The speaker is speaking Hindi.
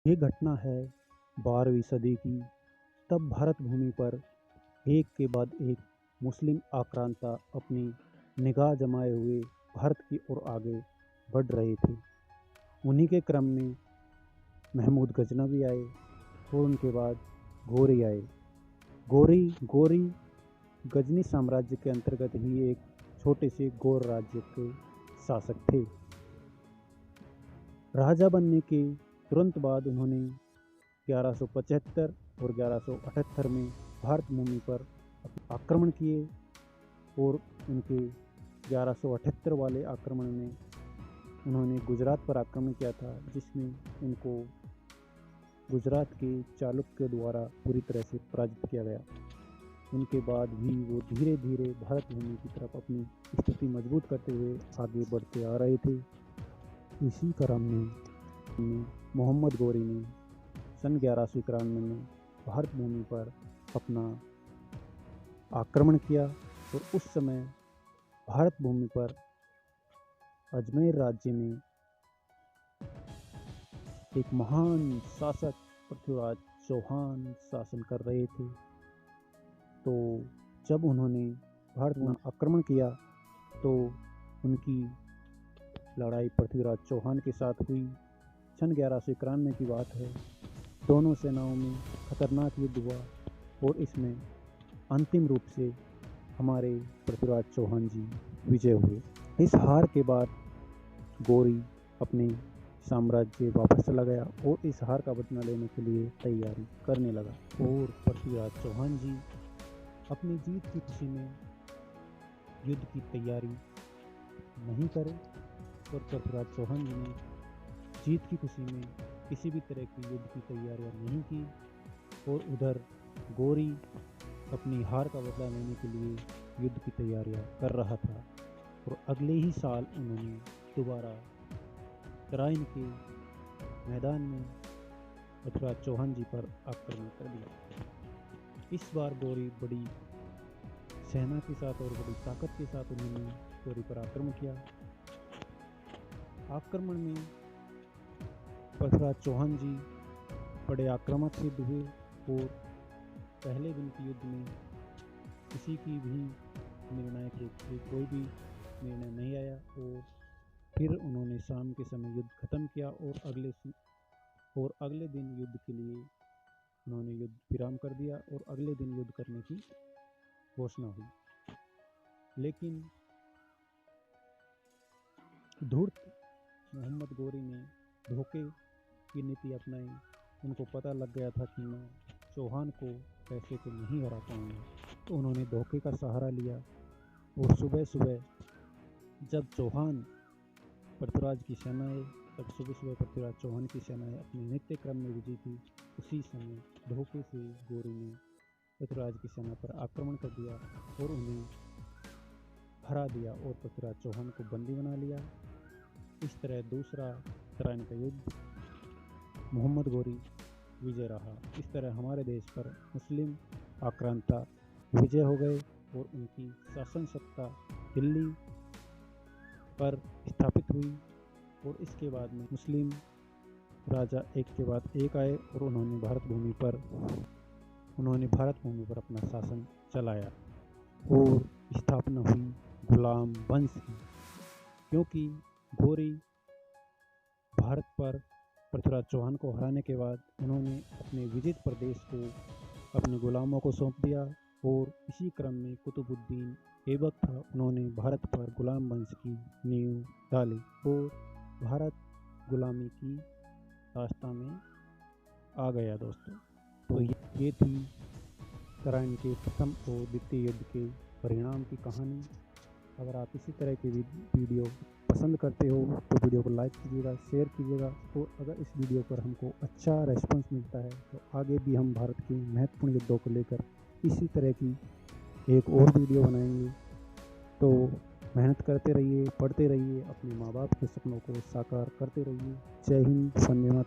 ये घटना है 12वीं सदी की। तब भारत भूमि पर एक के बाद एक मुस्लिम आक्रांता अपनी निगाह जमाए हुए भारत की ओर आगे बढ़ रहे थे। उन्हीं के क्रम में महमूद गजनवी आए और उनके बाद घोरी आए। गोरी गजनी साम्राज्य के अंतर्गत ही एक छोटे से गौर राज्य के शासक थे। राजा बनने के तुरंत बाद उन्होंने 1175 और 1178 में भारत भूमि पर आक्रमण किए और उनके 1178 वाले आक्रमण में उन्होंने गुजरात पर आक्रमण किया था, जिसमें उनको गुजरात के चालुक्यों द्वारा पूरी तरह से पराजित किया गया। उनके बाद भी वो धीरे धीरे भारत भूमि की तरफ अपनी स्थिति मजबूत करते हुए आगे बढ़ते आ रहे थे। इसी क्रम में मोहम्मद गोरी ने सन 1191 में भारत भूमि पर अपना आक्रमण किया और उस समय भारत भूमि पर अजमेर राज्य में एक महान शासक पृथ्वीराज चौहान शासन कर रहे थे। तो जब उन्होंने भारत में आक्रमण किया तो उनकी लड़ाई पृथ्वीराज चौहान के साथ हुई। सन 1191 की बात है। दोनों सेनाओं में खतरनाक युद्ध हुआ और इसमें अंतिम रूप से हमारे पृथ्वीराज चौहान जी विजय हुए। इस हार के बाद गोरी अपने साम्राज्य वापस चला गया और इस हार का बदला लेने के लिए तैयारी करने लगा। और पृथ्वीराज चौहान जी अपनी जीत की खुशी में युद्ध की तैयारी नहीं करे और पृथ्वीराज चौहान जी ने जीत की खुशी में किसी भी तरह की युद्ध की तैयारियां नहीं की। और उधर गोरी अपनी हार का बदला लेने के लिए युद्ध की तैयारियां कर रहा था और अगले ही साल उन्होंने दोबारा तराइन के मैदान में पृथ्वीराज चौहान जी पर आक्रमण कर दिया। इस बार गोरी बड़ी सेना के साथ और बड़ी ताकत के साथ उन्होंने गोरी पर आक्रमण किया। आक्रमण में पृथ्वीराज चौहान जी बड़े आक्रामक सिद्ध हुए और पहले दिन के युद्ध में किसी की भी निर्णायक रूप से कोई भी निर्णय नहीं आया और फिर उन्होंने शाम के समय युद्ध खत्म किया और अगले दिन युद्ध के लिए उन्होंने युद्ध विराम कर दिया और अगले दिन युद्ध करने की घोषणा हुई। लेकिन धूर्त मोहम्मद गोरी ने धोखे की नीति अपनाई। उनको पता लग गया था कि मैं चौहान को पैसे तो नहीं हरा पाऊंगा, तो उन्होंने धोखे का सहारा लिया और सुबह सुबह जब चौहान पृथ्वीराज की सेनाएं पृथ्वीराज चौहान की सेनाएं अपने नित्य क्रम में विजयी थी, उसी समय धोखे से गोरी ने पृथ्वीराज की सेना पर आक्रमण कर दिया और उन्हें हरा दिया और पृथ्वीराज चौहान को बंदी बना लिया। इस तरह दूसरा तराइन का युद्ध मोहम्मद गोरी विजय रहा। इस तरह हमारे देश पर मुस्लिम आक्रांता विजय हो गए और उनकी शासन सत्ता दिल्ली पर स्थापित हुई। और इसके बाद में मुस्लिम राजा एक के बाद एक आए और उन्होंने भारत भूमि पर अपना शासन चलाया और स्थापना हुई गुलाम वंश की। क्योंकि गोरी भारत पर पृथ्वीराज चौहान को हराने के बाद उन्होंने अपने विजित प्रदेश को अपने गुलामों को सौंप दिया और इसी क्रम में कुतुबुद्दीन ऐबक था, उन्होंने भारत पर गुलाम वंश की नींव डाली और भारत गुलामी की रास्ता में आ गया। दोस्तों, तो ये थी तराइन के प्रथम और द्वितीय युद्ध के परिणाम की कहानी। अगर आप इसी तरह की वीडियो पसंद करते हो तो वीडियो को लाइक कीजिएगा, शेयर कीजिएगा और अगर इस वीडियो पर हमको अच्छा रेस्पॉन्स मिलता है तो आगे भी हम भारत के महत्वपूर्ण युद्धों को लेकर इसी तरह की एक और वीडियो बनाएंगे। तो मेहनत करते रहिए, पढ़ते रहिए, अपने माँ बाप के सपनों को साकार करते रहिए। जय हिंद, वंदे मातरम।